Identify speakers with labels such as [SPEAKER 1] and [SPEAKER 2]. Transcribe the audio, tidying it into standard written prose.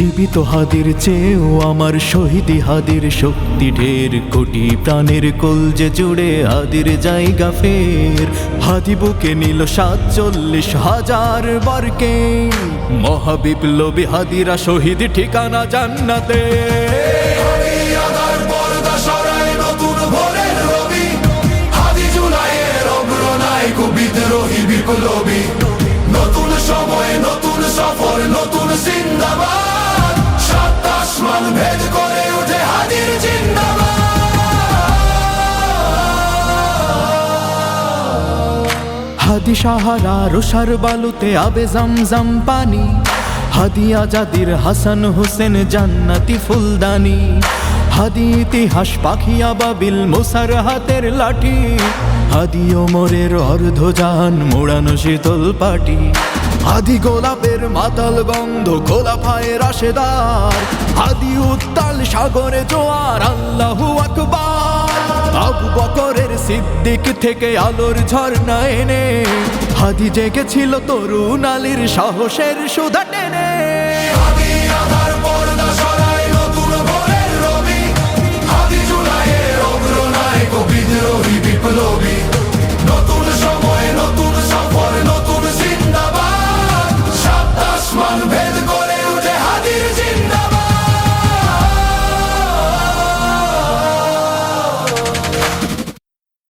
[SPEAKER 1] জীবিত হাদির চেয়েও আমার শহীদি হাদির শক্তি ঢের, কোটি প্রাণের কলজে জুড়ে হাদির জায়গা ফের। হাদি বুকে নিল 47,000 বরকে, মহাবিপ্লবী হাদিরা শহীদ ঠিকানা জান্নাতে।
[SPEAKER 2] বিপ্লবী নতুন সময়, নতুন সফর, নতুন জিন্দাবাদ। সাত আসমান ভেদ করে উঠে হাদির জিন্দাবাদ।
[SPEAKER 1] হাদি সাহারা রোসার বালুতে আবে জমজম পানি, হাদি আজাদির হাসান হোসেন জান্নাতি ফুলদানি। হাদি ইতিহাস পাখি আবাবিল মুসার হাতের লাঠি, হাদি ওমরের অর্ধজান মোড়ানো শীতল পাটি। হাদি গোলাপের মাতাল গন্ধ খোলাফায়ে রাশেদার, হাদি উত্তাল সাগরে জোয়ার আল্লাহু আকবার। আবু বকরের সিদ্দিক থেকে আলোর ঝর্ণা এনে, হাদি জেগেছিল তরুণ আলীর সাহসের সুধা টেনে।
[SPEAKER 2] হাদি আধার পর্দা সরায় নতুন ভোরের রবি, হাদি জুলাইয়ের অগ্রনায়ক বিদ্রোহী বিপ্লবী।